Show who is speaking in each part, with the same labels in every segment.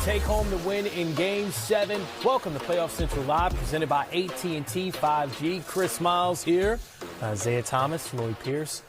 Speaker 1: take home the win in Game 7. Welcome to Playoff Central Live, presented by AT&T 5G. Chris Miles here, Isiah Thomas, Lloyd Pierce,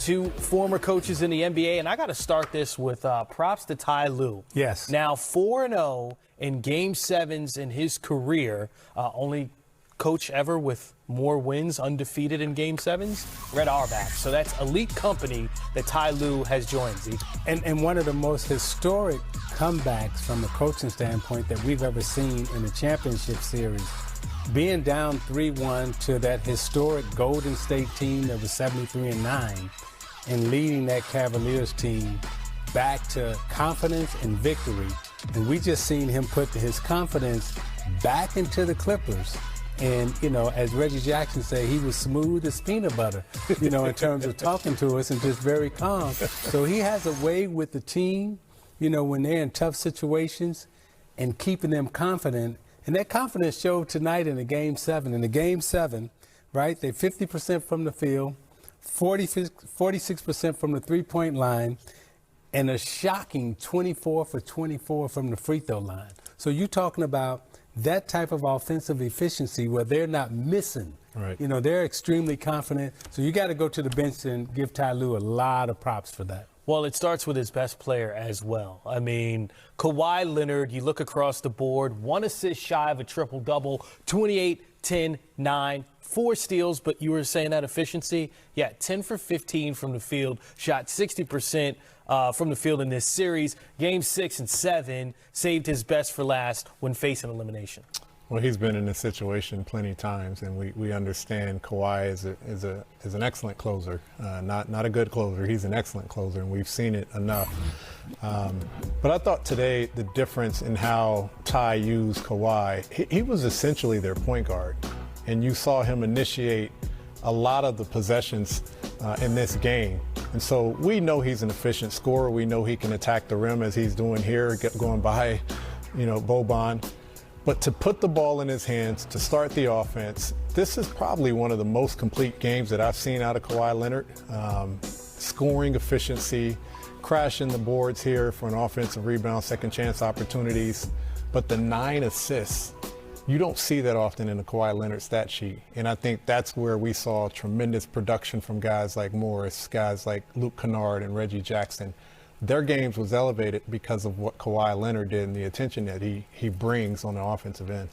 Speaker 1: two former coaches in the NBA. And I got to start this with props to Ty Lue.
Speaker 2: Yes.
Speaker 1: Now 4-0 in Game 7s in his career. Only coach ever with more wins undefeated in Game 7s. Red Auerbach. So that's elite company that Ty Lue has joined, Zeke.
Speaker 2: And one of the most historic comebacks from a coaching standpoint that we've ever seen in the championship series. Being down 3-1 to that historic Golden State team that was 73-9 and leading that Cavaliers team back to confidence and victory. And we just seen him put his confidence back into the Clippers. And, you know, as Reggie Jackson said, he was smooth as peanut butter, you know, in terms of talking to us and just very calm. So he has a way with the team, you know, when they're in tough situations and keeping them confident. And that confidence showed tonight in the Game 7. In the Game 7, right, they're 50% from the field, 46% from the three-point line, and a shocking 24 for 24 from the free throw line. So you're talking about that type of offensive efficiency where they're not missing.
Speaker 3: Right.
Speaker 2: You know, they're extremely confident. So you got to go to the bench and give Ty Lue a lot of props for that.
Speaker 1: Well, it starts with his best player as well. I mean, Kawhi Leonard, you look across the board, 1 assist shy of a triple-double, 28, 10, 9, 4 steals, but you were saying that efficiency? Yeah, 10 for 15 from the field, shot 60% from the field in this series. Game 6 and 7 saved his best for last when facing elimination.
Speaker 3: Well, he's been in this situation plenty of times, and we understand Kawhi is an excellent closer, not a good closer. He's an excellent closer, and we've seen it enough. But I thought today the difference in how Ty used Kawhi, he was essentially their point guard, and you saw him initiate a lot of the possessions in this game. And so we know he's an efficient scorer. We know he can attack the rim as he's doing here, going by, you know, Boban. But to put the ball in his hands, to start the offense, this is probably one of the most complete games that I've seen out of Kawhi Leonard. Scoring efficiency, crashing the boards here for an offensive rebound, second chance opportunities. But the 9 assists, you don't see that often in the Kawhi Leonard stat sheet. And I think that's where we saw tremendous production from guys like Morris, guys like Luke Kennard and Reggie Jackson. Their games was elevated because of what Kawhi Leonard did and the attention that he brings on the offensive end.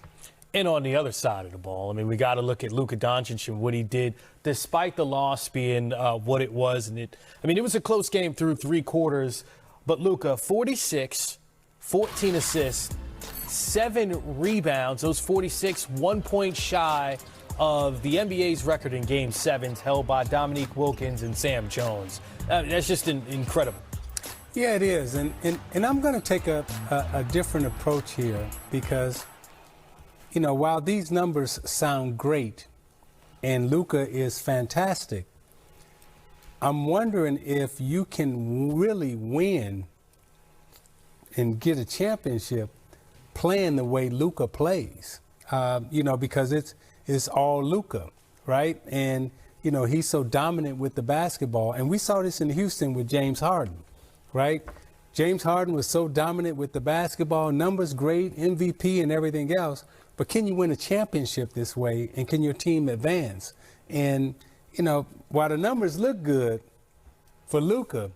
Speaker 1: And on the other side of the ball, I mean, we got to look at Luka Doncic and what he did, despite the loss being what it was. And it was a close game through 3 quarters. But Luka, 46, 14 assists, 7 rebounds. Those 46, 1 point shy of the NBA's record in Game 7s held by Dominique Wilkins and Sam Jones. That's just incredible.
Speaker 2: Yeah, it is. And I'm going to take a different approach here because, you know, while these numbers sound great and Luka is fantastic, I'm wondering if you can really win and get a championship playing the way Luka plays, you know, because it's all Luka, right? And, you know, he's so dominant with the basketball. And we saw this in Houston with James Harden. Right? James Harden was so dominant with the basketball, numbers great, MVP and everything else. But can you win a championship this way? And can your team advance? And, you know, while the numbers look good for Luka,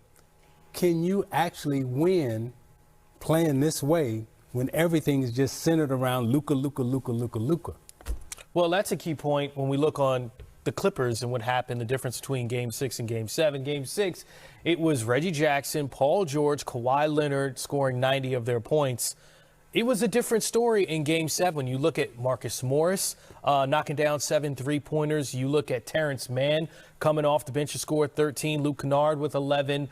Speaker 2: can you actually win playing this way when everything is just centered around Luka, Luka, Luka, Luka, Luka?
Speaker 1: Well, that's a key point when we look on the Clippers and what happened, the difference between Game 6 and Game 7. Game 6, it was Reggie Jackson, Paul George, Kawhi Leonard scoring 90 of their points. It was a different story in Game 7. You look at Marcus Morris knocking down 7 3-pointers. You look at Terrence Mann coming off the bench to score 13. Luke Kennard with 11.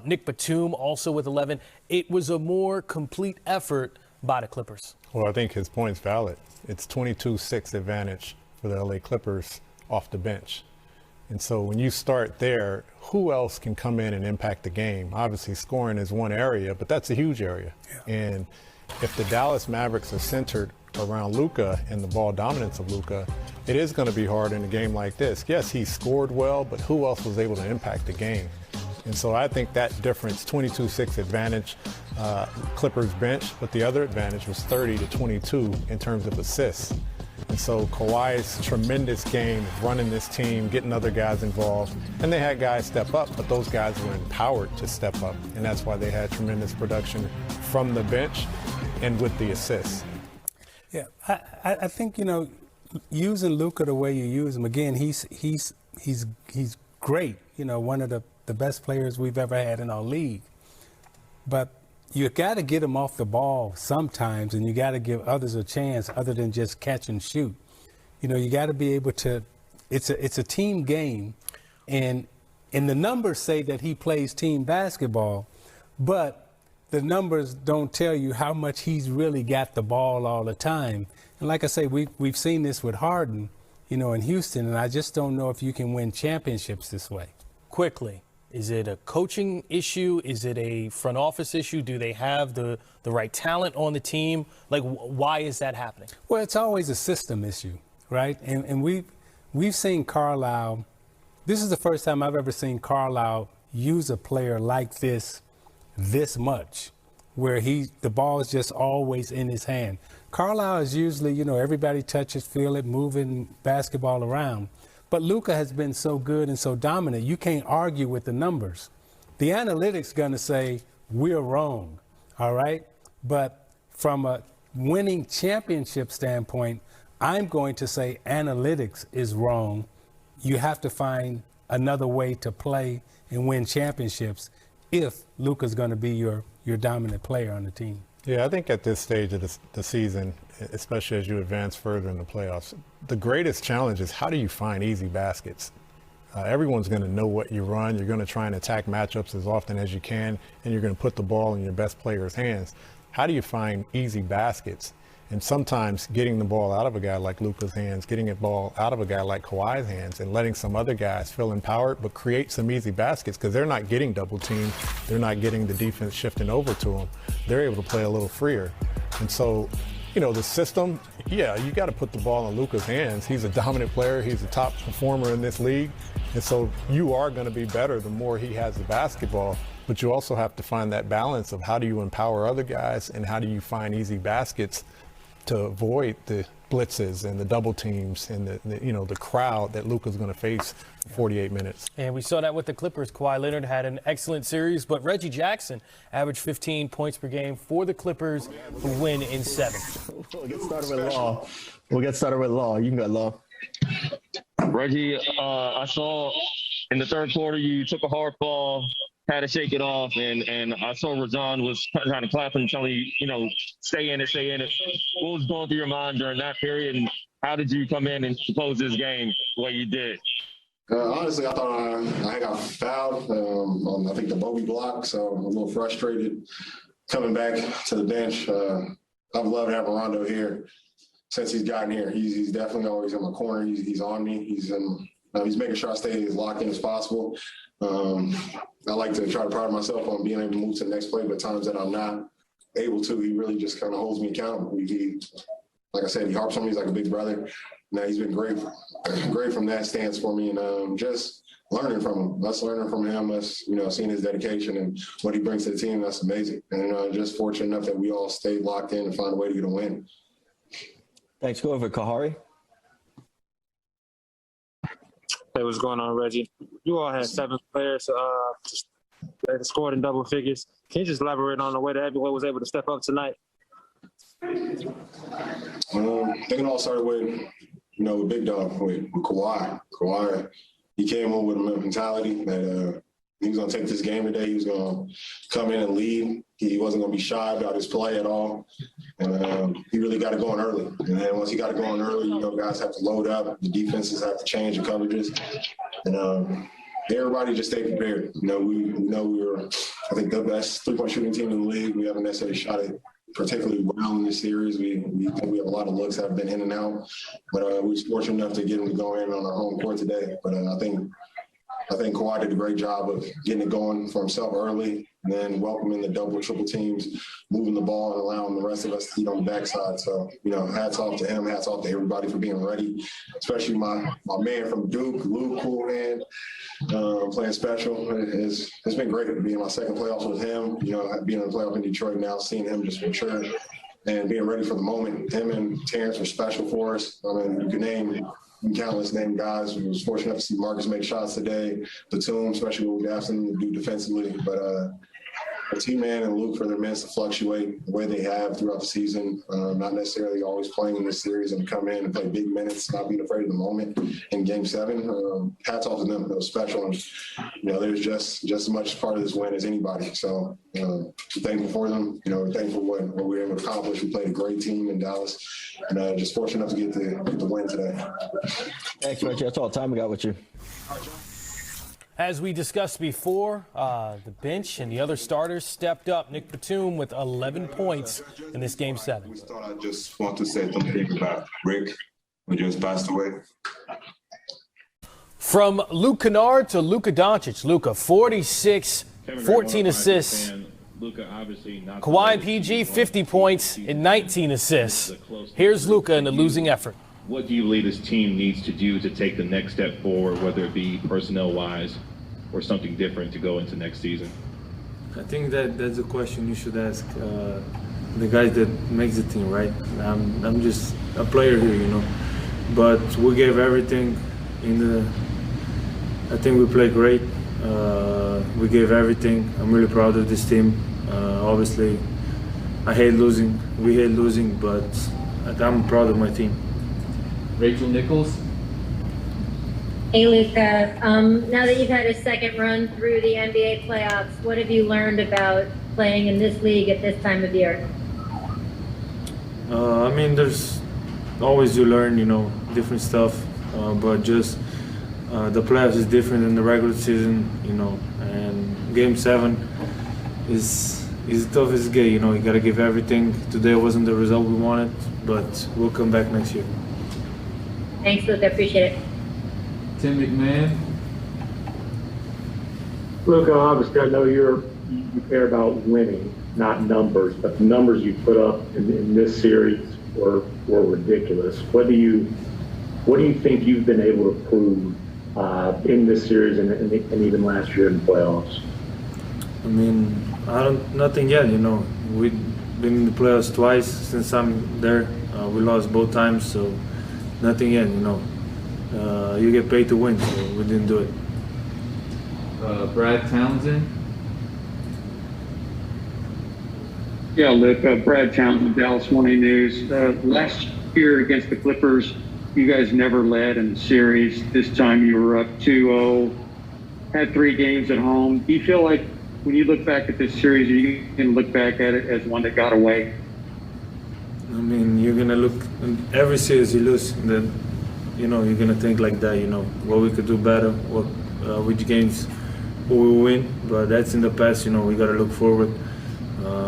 Speaker 1: Nick Batum also with 11. It was a more complete effort by the Clippers.
Speaker 3: Well, I think his point's valid. It's 22-6 advantage for the LA Clippers off the bench. And so when you start there, who else can come in and impact the game? Obviously, scoring is one area, but that's a huge area. Yeah. And if the Dallas Mavericks are centered around Luka and the ball dominance of Luka, it is going to be hard in a game like this. Yes, he scored well, but who else was able to impact the game? And so I think that difference, 22-6 advantage, Clippers bench, but the other advantage was 30 to 22 in terms of assists. And so Kawhi's tremendous game, running this team, getting other guys involved, and they had guys step up, but those guys were empowered to step up, and that's why they had tremendous production from the bench and with the assists.
Speaker 2: Yeah, I think, you know, using Luka the way you use him, again, he's great, you know, one of the best players we've ever had in our league. But you got to get him off the ball sometimes, and you got to give others a chance other than just catch and shoot. You know, you got to be able to – it's a team game, and the numbers say that he plays team basketball, but the numbers don't tell you how much he's really got the ball all the time. And like I say, we've seen this with Harden, you know, in Houston, and I just don't know if you can win championships this way.
Speaker 1: Quickly. Is it a coaching issue? Is it a front office issue? Do they have the right talent on the team? Like, why is that happening?
Speaker 2: Well, it's always a system issue, right? And we've seen Carlisle. This is the first time I've ever seen Carlisle use a player like this much, where the ball is just always in his hand. Carlisle is usually, you know, everybody touches, feel it, moving basketball around. But Luka has been so good and so dominant, you can't argue with the numbers. The analytics going to say we're wrong, all right? But from a winning championship standpoint, I'm going to say analytics is wrong. You have to find another way to play and win championships if Luka's going to be your dominant player on the team.
Speaker 3: Yeah, I think at this stage of the season, especially as you advance further in the playoffs, the greatest challenge is how do you find easy baskets? Everyone's going to know what you run. You're going to try and attack matchups as often as you can, and you're going to put the ball in your best player's hands. How do you find easy baskets? And sometimes getting the ball out of a guy like Luka's hands, getting the ball out of a guy like Kawhi's hands, and letting some other guys feel empowered, but create some easy baskets because they're not getting double teamed. They're not getting the defense shifting over to them. They're able to play a little freer. And so, you know, the system, yeah, you got to put the ball in Luka's hands. He's a dominant player. He's a top performer in this league. And so you are going to be better the more he has the basketball. But you also have to find that balance of how do you empower other guys and how do you find easy baskets to avoid the blitzes and the double teams and the crowd that Luka's going to face for 48 minutes. And
Speaker 1: we saw that with the Clippers. Kawhi Leonard had an excellent series, but Reggie Jackson averaged 15 points per game for the Clippers, who win in 7.
Speaker 4: We'll get started with Law. You can go, Law.
Speaker 5: Reggie, I saw in the third quarter you took a hard ball, had to shake it off, and I saw Razan was trying to clap and telling you, you know, stay in it, stay in it. What was going through your mind during that period, and how did you come in and close this game the way you did?
Speaker 6: Honestly, I thought I got fouled on, I think, the Bobby block, so I'm a little frustrated coming back to the bench. I've loved having Rondo here since he's gotten here. He's definitely always in my corner. He's on me. He's making sure I stay as locked in as possible. I like to try to pride myself on being able to move to the next play, but times that I'm not able to, he really just kind of holds me accountable. Like I said, he harps on me. He's like a big brother. Now he's been great from that stance for me, and just learning from him. Us learning from him, us, you know, seeing his dedication and what he brings to the team. That's amazing. And just fortunate enough that we all stayed locked in and find a way to get a win.
Speaker 4: Thanks. Go over Kahari.
Speaker 7: Hey, what's going on, Reggie? You all had 7 players that scored in double figures. Can you just elaborate on the way that everyone was able to step up tonight?
Speaker 6: I think it all started with, you know, with Big Dog, with Kawhi. Kawhi, he came in with a mentality that he was going to take this game today. He was going to come in and lead. He wasn't going to be shy about his play at all. And he really got it going early. And then once he got it going early, you know, guys have to load up. The defenses have to change the coverages. And everybody just stayed prepared. You know, we were, I think, the best three-point shooting team in the league. We haven't necessarily shot it particularly well in this series. We think we have a lot of looks that have been in and out. But we were fortunate enough to get them to go in on our home court today. But I think I think Kawhi did a great job of getting it going for himself early, and then welcoming the double, triple teams, moving the ball and allowing the rest of us to eat on the backside. So, hats off to him, hats off to everybody for being ready, especially my man from Duke, Luke, cool man, playing special. It's been great being my second playoffs with him, being in the playoff in Detroit now, seeing him just mature and being ready for the moment. Him and Terrence were special for us. I mean, you can name countless name guys. We was fortunate enough to see Marcus make shots today. Batum, especially what we asked him to do defensively. But T-Man and Luke, for their minutes to fluctuate the way they have throughout the season, not necessarily always playing in this series and come in and play big minutes, not being afraid of the moment in Game 7. Hats off to them. It was special. And, there's just as much part of this win as anybody. So we're thankful for them. We're thankful for what we were able to accomplish. We played a great team in Dallas, and just fortunate enough to get the win today.
Speaker 4: Thanks, Reggie. That's all the time we got with you.
Speaker 1: As we discussed before, the bench and the other starters stepped up. Nick Batum with 11 points in this Game 7.
Speaker 8: We thought I just want to say something about Rick, who just passed away.
Speaker 1: From Luke Kennard to Luka Doncic. Luka, 46, 14 assists. Kawhi and PG, 50 points and 19 assists. Here's Luka in the losing effort.
Speaker 9: What do you believe this team needs to do to take the next step forward, whether it be personnel-wise or something different to go into next season?
Speaker 10: I think that's a question you should ask the guys that makes the team, right? I'm just a player here, But we gave everything I think we played great. We gave everything. I'm really proud of this team. Obviously, I hate losing. We hate losing, but I'm proud of my team.
Speaker 11: Rachel Nichols.
Speaker 12: Hey, Luka. Now that you've had a second run through the NBA playoffs, what have you learned about playing in this league at this time of year?
Speaker 10: There's always you learn, different stuff, but just the playoffs is different than the regular season, and Game 7 is the toughest game, You got to give everything. Today wasn't the result we wanted, but we'll come back next year.
Speaker 12: Thanks, Luka. Appreciate it.
Speaker 11: Tim McMahon.
Speaker 13: Luka, obviously, I know you care about winning, not numbers, but the numbers you put up in this series were ridiculous. What do you think you've been able to prove in this series and even last year in the playoffs?
Speaker 10: Nothing yet. We've been in the playoffs twice since I'm there. We lost both times, so nothing yet. You get paid to win, so we didn't do it.
Speaker 11: Brad Townsend.
Speaker 14: Yeah, Luke. Brad Townsend, Dallas Morning News. Last year against the Clippers, you guys never led in the series. This time you were up 2-0, had 3 games at home. Do you feel like when you look back at this series, you can look back at it as one that got away?
Speaker 10: You're going to look – every series you lose, then, you're going to think like that, what we could do better, which games we will win. But that's in the past, we got to look forward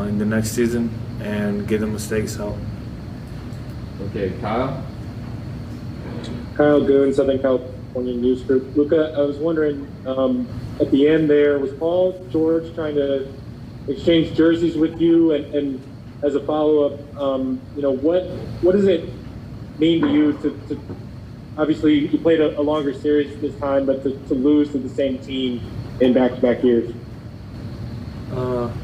Speaker 10: in the next season and get the mistakes out.
Speaker 11: Okay, Kyle?
Speaker 7: Kyle Goon, Southern California News Group. Luka, I was wondering, at the end there, was Paul George trying to exchange jerseys with you? And as a follow-up, what does it mean to you to obviously you played a longer series this time, but to lose to the same team in back-to-back years?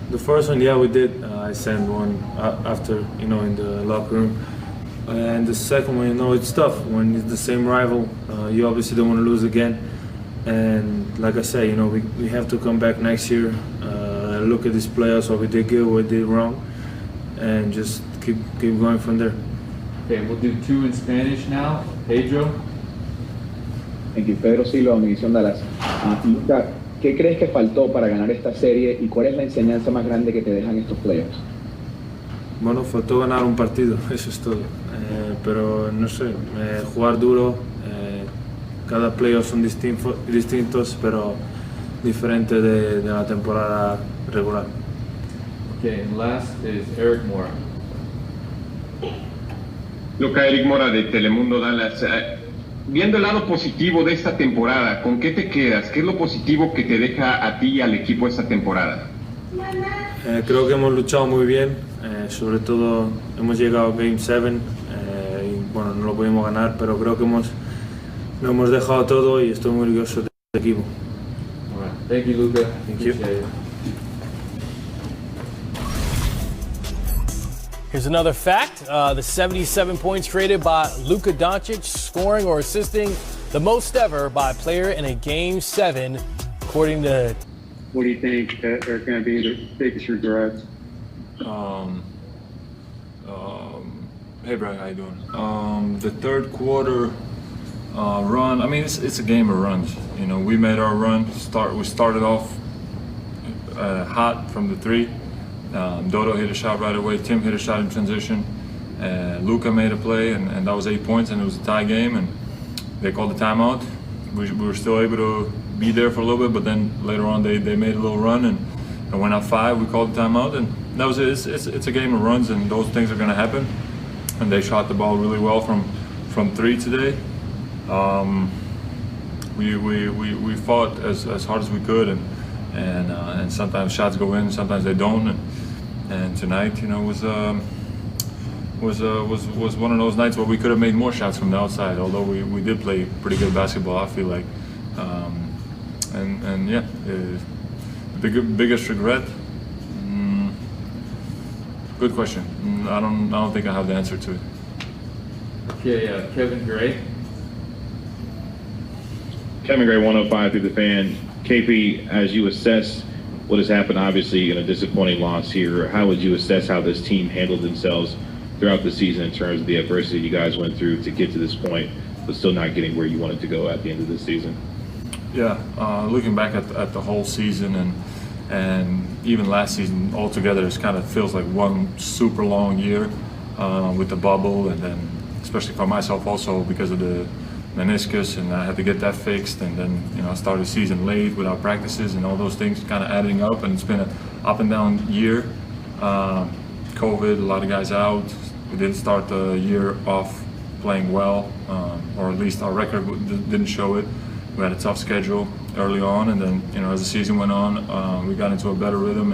Speaker 10: The first one, yeah, we did. I sent one after, in the locker room. And the second one, it's tough when it's the same rival. You obviously don't want to lose again. And like I said, we have to come back next year, look at these playoffs, what we did good, what we did wrong, and just keep going from there.
Speaker 11: Okay, we'll do 2 in Spanish now. Pedro.
Speaker 15: Thank you. Pedro Silva, Univisión Dallas. Luka, ¿qué crees que faltó para ganar esta serie y cuál es la enseñanza más grande que te dejan estos playoffs?
Speaker 10: Bueno, faltó ganar un partido, eso es todo. Pero no sé, jugar duro. Cada playoff son distintos, pero diferentes de la temporada regular.
Speaker 11: Okay, and last is Eric Mora.
Speaker 16: Luka, Eric Mora de Telemundo Dallas. Viendo el lado positivo de esta temporada, ¿con qué te quedas? ¿Qué es lo positivo que te deja a ti y al equipo esta temporada?
Speaker 10: Creo que hemos luchado muy bien, sobre todo hemos llegado a Game 7 y bueno, no lo pudimos ganar, pero creo que lo hemos dejado todo y estoy muy orgulloso del equipo.
Speaker 11: All right. Thank you, Luka.
Speaker 10: Thank you.
Speaker 11: Appreciate it.
Speaker 1: Here's another fact. The 77 points created by Luka Doncic, scoring or assisting the most ever by a player in a Game 7, according to...
Speaker 14: What do you think are going to be the biggest regrets?
Speaker 10: Hey, Brad, how you doing? The third quarter run, I mean, it's a game of runs. You know, we made our run. We started off hot from the three. Dodo hit a shot right away. Tim hit a shot in transition. Luka made a play, and that was 8 points, and it was a tie game, and they called the timeout. We were still able to be there for a little bit, but then later on they made a little run and went up 5. We called the timeout, and that was it. It's a game of runs, and those things are going to happen. And they shot the ball really well from 3 today. We fought as hard as we could, and sometimes shots go in, sometimes they don't. And tonight, you know, was one of those nights where we could have made more shots from the outside. Although we did play pretty good basketball, I feel like. And yeah, biggest regret. Good question. I don't think I have the answer to it.
Speaker 11: Okay, Kevin Gray.
Speaker 9: Kevin Gray, 105 through the fan. KP, as you assess what has happened, obviously in a disappointing loss here, how would you assess how this team handled themselves throughout the season in terms of the adversity you guys went through to get to this point, but still not getting where you wanted to go at the end of this season?
Speaker 10: Yeah, looking back at the whole season and even last season altogether, it kind of feels like one super long year with the bubble, and then especially for myself also because of the meniscus, and I had to get that fixed, and then I started the season late without practices and all those things kind of adding up, and it's been an up and down year. COVID, a lot of guys out. We didn't start the year off playing well, or at least our record didn't show it. We had a tough schedule early on, and then as the season went on, we got into a better rhythm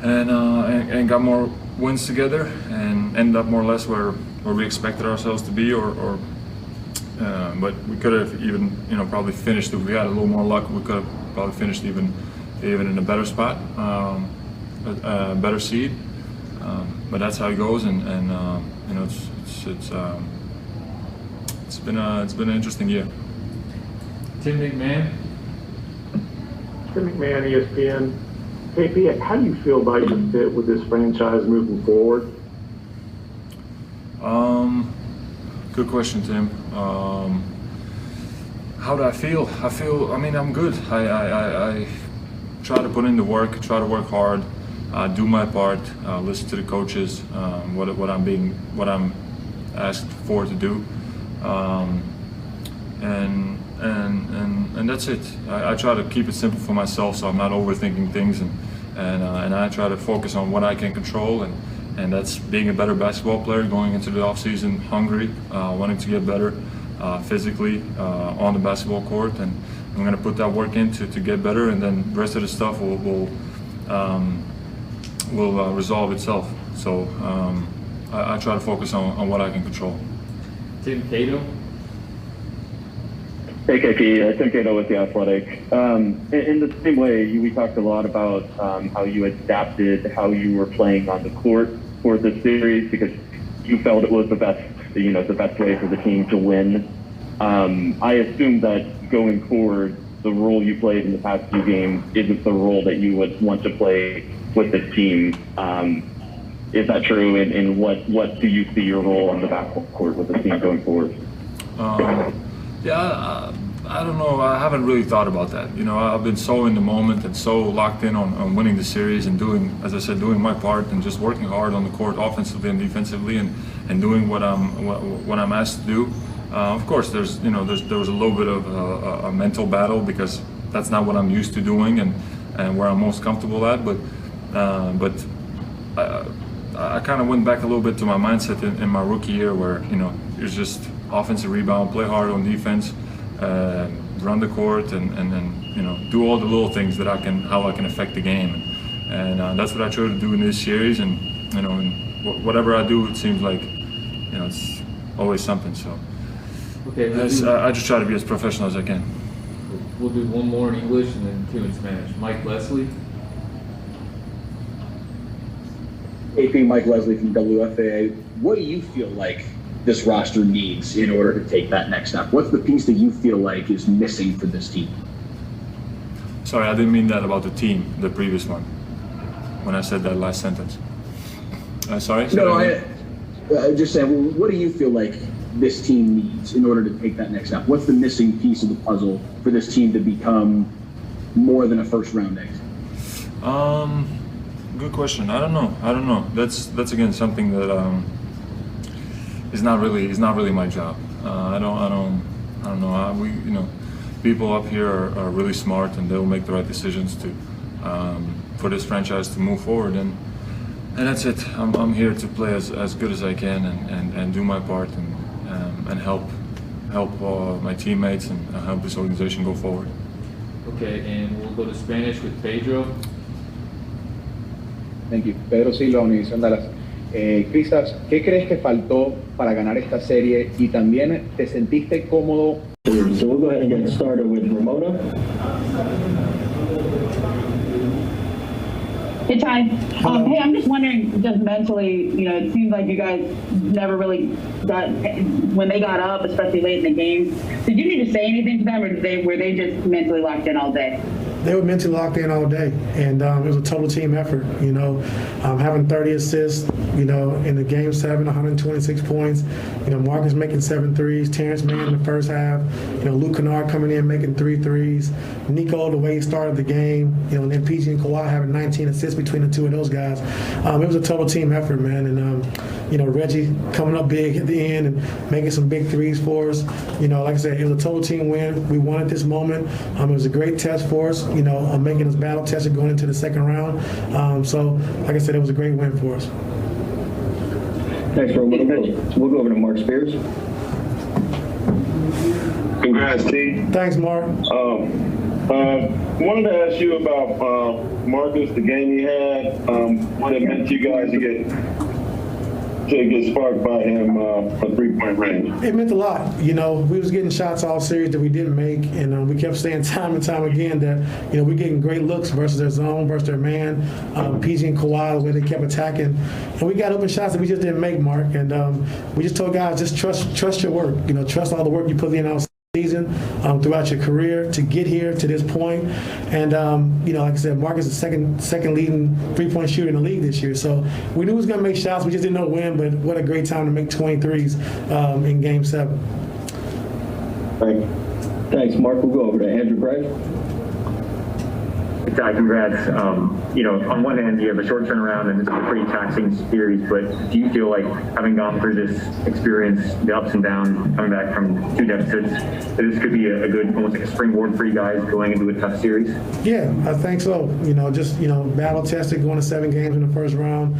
Speaker 10: and got more wins together, and ended up more or less where we expected ourselves to be, but we could have even probably finished. If we had a little more luck, we could have probably finished even in a better spot, a better seed. But that's how it goes, and it's been an interesting year.
Speaker 11: Tim McMahon.
Speaker 13: Tim McMahon, ESPN. KP, how do you feel about your fit with this franchise moving forward?
Speaker 10: Good question, Tim. How do I feel? I mean, I'm good. I try to put in the work, try to work hard, do my part, listen to the coaches, what I'm asked for to do, and that's it. I try to keep it simple for myself, so I'm not overthinking things, and I try to focus on what I can control, and that's being a better basketball player, going into the offseason hungry, wanting to get better physically on the basketball court, and I'm going to put that work in to get better, and then the rest of the stuff will resolve itself. So I try to focus on what I can control.
Speaker 11: Tim Cato.
Speaker 17: Hey, KP, Tim Cato with The Athletic. In the same way, we talked a lot about how you adapted how you were playing on the court for this series because you felt it was the best way for the team to win. I assume that going forward, the role you played in the past few games isn't the role that you would want to play with the team. Is that true? And what do you see your role on the basketball court with the team going forward?
Speaker 10: Yeah, I don't know. I haven't really thought about that. I've been so in the moment and so locked in on winning the series and doing, as I said, doing my part and just working hard on the court, offensively and defensively, and doing what I'm asked to do. Of course, there was a little bit of a mental battle because that's not what I'm used to doing and where I'm most comfortable at. But I kind of went back a little bit to my mindset in my rookie year, where it's just offensive rebound, play hard on defense, run the court, and do all the little things that how I can affect the game. And that's what I try to do in this series. And whatever I do, it seems like it's always something. So
Speaker 11: Okay,
Speaker 10: I just try to be as professional as I can.
Speaker 11: we'll do one more in English and then two in Spanish. Mike Leslie.
Speaker 15: AP, Mike Leslie from WFAA. What do you feel like this roster needs in order to take that next step? What's the piece that you feel like is missing for this team?
Speaker 10: Sorry, I didn't mean that about the team, the previous one, when I said that last sentence. Sorry?
Speaker 15: No, I'm just saying, well, what do you feel like this team needs in order to take that next step? What's the missing piece of the puzzle for this team to become more than a first-round exit?
Speaker 10: Good question. I don't know. That's again something that is not really my job. I don't know. People up here are really smart, and they'll make the right decisions to for this franchise to move forward, and that's it. I'm here to play as good as I can and do my part and help my teammates and help this organization go forward.
Speaker 11: Okay, and we'll go to Spanish with Pedro.
Speaker 15: Thank you. Pedro Silva, Univisión Dallas. Kristaps, ¿qué crees que faltó para ganar esta serie? Y también, ¿te sentiste cómodo?
Speaker 4: So we'll go ahead and get started with Ramona.
Speaker 18: Hey, Ty. Hey, I'm just wondering, just mentally, it seems like you guys never really got, when they got up, especially late in the game, did you need to say anything to them, or were they just mentally locked in all day?
Speaker 19: They were mentally locked in all day, and it was a total team effort. Having 30 assists, in the game 7, 126 points. Marcus making 7 threes, Terrence Mann in the first half. Luka coming in making 3 threes. Nico, the way he started the game. And then PG and Kawhi having 19 assists between the two of those guys. It was a total team effort, man. And Reggie coming up big at the end and making some big threes for us. Like I said, it was a total team win. We won at this moment. It was a great test for us. Making us battle tested going into the second round. So, like I said, it was a great win for us.
Speaker 4: Thanks, bro. We'll go over to Mark Spears.
Speaker 20: Congrats, T.
Speaker 19: Thanks, Mark.
Speaker 20: Wanted to ask you about Marcus, the game he had, what it meant to you guys to get sparked by him for three-point range.
Speaker 19: It meant a lot. We was getting shots all series that we didn't make, and we kept saying time and time again that, we're getting great looks versus their zone, versus their man, PG and Kawhi, the way they kept attacking. And we got open shots that we just didn't make, Mark. And we just told guys, just trust your work. Trust all the work you put in all season, throughout your career to get here to this point. And like I said, Marcus is the second leading three-point shooter in the league this year. So we knew he was going to make shots. We just didn't know when, but what a great time to make 23s in Game 7.
Speaker 4: Thanks, Mark. We'll go over to Andrew Gray.
Speaker 21: Ty, congrats. On one hand, you have a short turnaround and this is a pretty taxing series, but do you feel like having gone through this experience, the ups and downs, coming back from 2 deficits, that this could be a good, almost like a springboard for you guys going into a tough series?
Speaker 19: Yeah, I think so. Battle tested, going to 7 games in the first round,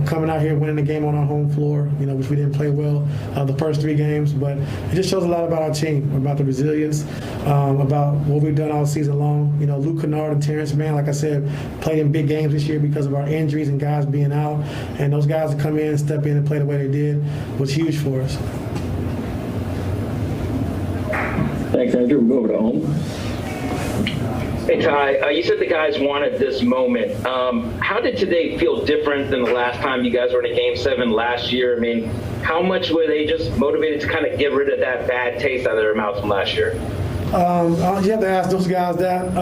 Speaker 19: coming out here winning the game on our home floor, which we didn't play well the first 3 games, but it just shows a lot about our team, about the resilience, about what we've done all season long. Luka and Terrence Mann, like I said, played in big games this year because of our injuries and guys being out. And those guys to come in, step in, and play the way they did was huge for us.
Speaker 4: Thanks, Andrew. We'll go over to Ohm.
Speaker 22: Hey, Ty, you said the guys wanted this moment. How did today feel different than the last time you guys were in a Game 7 last year? I mean, how much were they just motivated to kind of get rid of that bad taste out of their mouths from last year?
Speaker 19: You have to ask those guys that,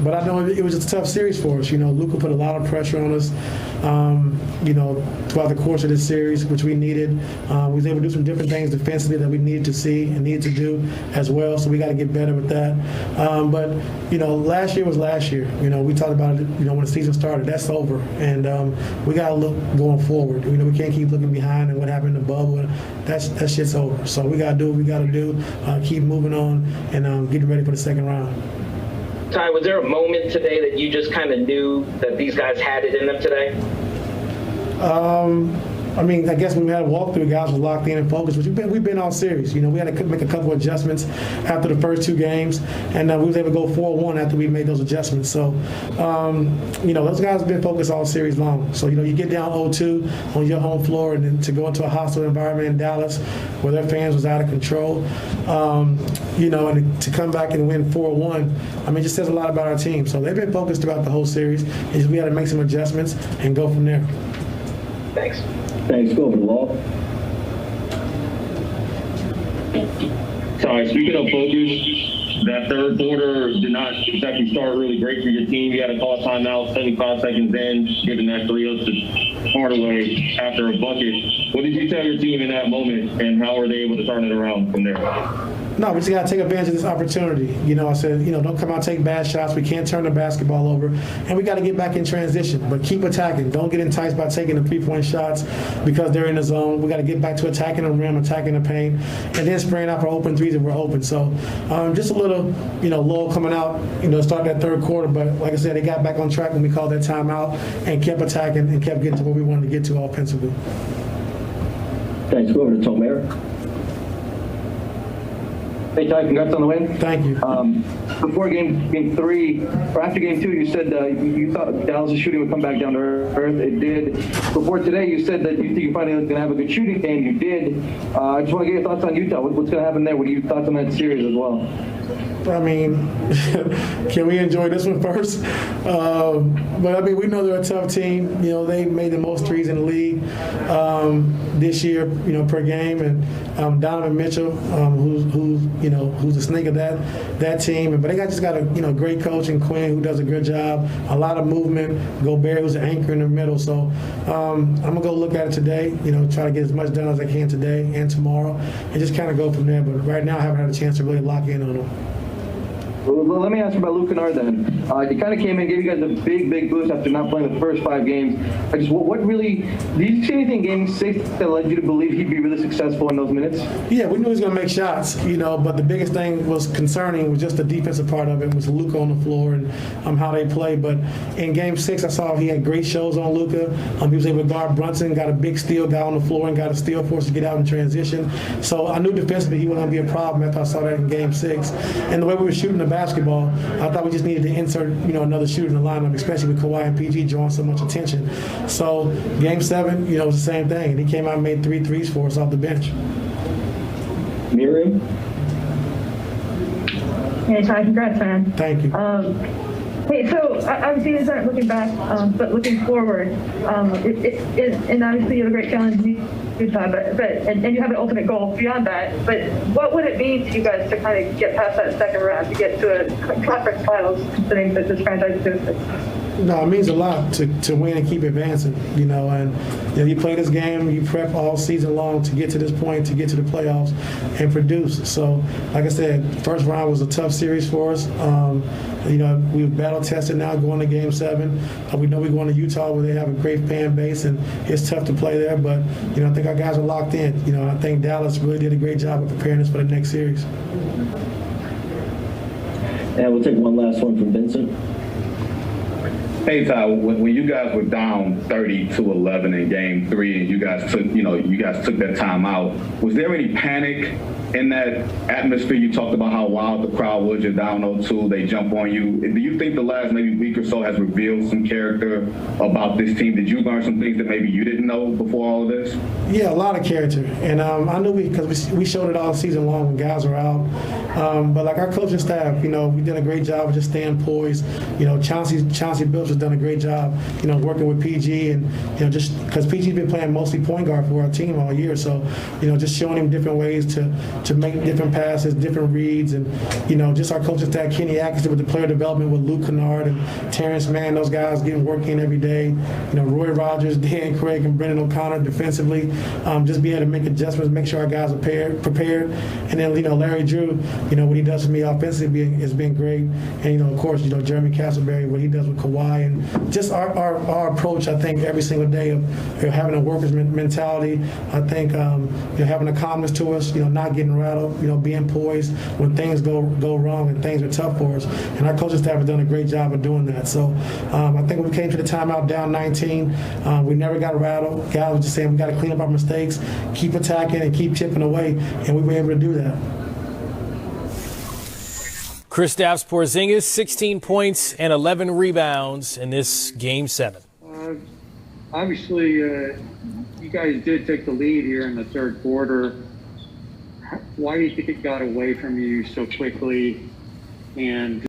Speaker 19: but I know it was just a tough series for us. Luka put a lot of pressure on us, throughout the course of this series, which we needed. We was able to do some different things defensively that we needed to see and needed to do as well, so we got to get better with that. But, last year was last year. We talked about it, when the season started. That's over, and we got to look going forward. We can't keep looking behind and what happened in the bubble. That shit's over. So we got to do what we got to do, keep moving on, and getting ready for the second round.
Speaker 22: Ty, was there a moment today that you just kind of knew that these guys had it in them today?
Speaker 19: I mean, I guess when we had a walkthrough, guys were locked in and focused, which we've been all series. You know, we had to make a couple of adjustments after the first two games, and we was able to go 4-1 after we made those adjustments. So, you know, those guys have been focused all series long. So, you know, you get down 0-2 on your home floor, and then to go into a hostile environment in Dallas where their fans was out of control, you know, and to come back and win 4-1, I mean, it just says a lot about our team. So they've been focused throughout the whole series. We had to make some adjustments and go from there.
Speaker 22: Thanks.
Speaker 15: Thanks. Go over to Law.
Speaker 5: Sorry, speaking of focus, that third quarter did not exactly start really great for your team. You had to call a timeout 75 seconds in, giving that 3-0 to Hardaway after a bucket. What did you tell your team in that moment, and how were they able to turn it around from there?
Speaker 19: No, we just got to take advantage of this opportunity. You know, I said, you know, don't come out and take bad shots. We can't turn the basketball over. And we got to get back in transition. But keep attacking. Don't get enticed by taking the three-point shots because they're in the zone. We got to get back to attacking the rim, attacking the paint, and then spraying out for open threes if we're open. So just a little, you know, lull coming out, you know, start that third quarter. But like I said, they got back on track when we called that timeout and kept attacking and kept getting to where we wanted to get to offensively.
Speaker 15: Thanks. Go over to Tomer.
Speaker 2: Hey, Ty, congrats on the win.
Speaker 19: Thank you.
Speaker 2: Before game 3, or after game 2, you said you thought Dallas' shooting would come back down to earth. It did. Before today, you said that you think you finally going to have a good shooting game. You did. I just want to get your thoughts on Utah. What's going to happen there? What are your thoughts on that series as well?
Speaker 19: I mean, can we enjoy this one first? But I mean, we know they're a tough team. You know, they made the most threes in the league this year, you know, per game. And Donovan Mitchell, who's the snake of that team. But they just got a great coach in Quinn who does a good job. A lot of movement. Gobert, who's an anchor in the middle. So I'm gonna go look at it today. You know, try to get as much done as I can today and tomorrow, and just kind of go from there. But right now, I haven't had a chance to really lock in on them.
Speaker 2: Well, let me ask you about Luka then. He kind of came in, gave you guys a big boost after not playing the first 5 games. What really, did you see anything in Game 6 that led you to believe he'd be really successful in those minutes?
Speaker 19: Yeah, we knew he was going to make shots, you know, but the biggest thing was concerning was just the defensive part of it, was Luka on the floor and how they play. But in Game 6, I saw he had great shows on Luka. He was able to guard Brunson, got a big steal, got on the floor, and got a steal for us to get out in transition. So I knew defensively he wasn't going to be a problem after I saw that in Game 6. And the way we were shooting the basketball, I thought we just needed to insert, you know, another shooter in the lineup, especially with Kawhi and PG drawing so much attention. So Game 7, you know, it was the same thing. And he came out and made 3 threes for us off the bench.
Speaker 2: Miriam?
Speaker 18: Hey, Ty, congrats, man.
Speaker 19: Thank you.
Speaker 18: Hey, so obviously you guys aren't looking back, but looking forward, and obviously you have a great challenge in Utah, and you have an ultimate goal beyond that. But what would it mean to you guys to kind of get past that second round, to get to a conference finals, considering that this franchise is doing this?
Speaker 19: No, it means a lot to win and keep advancing, you know, and you know, you play this game, you prep all season long to get to this point, to get to the playoffs and produce. So, like I said, first round was a tough series for us. You know, we've battle tested now going to Game 7. We know we're going to Utah where they have a great fan base and it's tough to play there, but you know, I think our guys are locked in. You know, I think Dallas really did a great job of preparing us for the next series.
Speaker 15: And we'll take one last one from Vincent.
Speaker 3: Hey Ty, when you guys were down 30-11 in Game 3, and you guys took that time out, was there any panic in that atmosphere? You talked about how wild the crowd was. You're down 0-2, they jump on you. Do you think the last maybe week or so has revealed some character about this team? Did you learn some things that maybe you didn't know before all of this?
Speaker 19: Yeah, a lot of character, and I knew because we showed it all season long when guys were out. But like our coaching staff, you know, we did a great job of just staying poised. You know, Chauncey Billups has done a great job, you know, working with PG, and you know, just because PG's been playing mostly point guard for our team all year, so you know, just showing him different ways to make different passes, different reads, and you know, just our coaching staff, Kenny Atkinson with the player development with Luke Kennard and Terrence Mann, those guys getting work in every day. You know, Roy Rogers, Dan Craig, and Brendan O'Connor defensively. just be able to make adjustments, make sure our guys are prepared. And then, Larry Drew, what he does for me offensively has been great. And, of course, Jeremy Castleberry, what he does with Kawhi, and just our approach, I think, every single day of having a workers mentality. I think having a calmness to us, not getting rattled, being poised when things go wrong and things are tough for us. And our coaching staff has done a great job of doing that. So I think when we came to the timeout down 19, we never got rattled. Guys were just saying we got to clean up our mistakes, keep attacking, and keep chipping away, and we were able to do that.
Speaker 1: Kristaps Porzingis, 16 points and 11 rebounds in this Game 7.
Speaker 14: Obviously, you guys did take the lead here in the third quarter. Why do you think it got away from you so quickly? And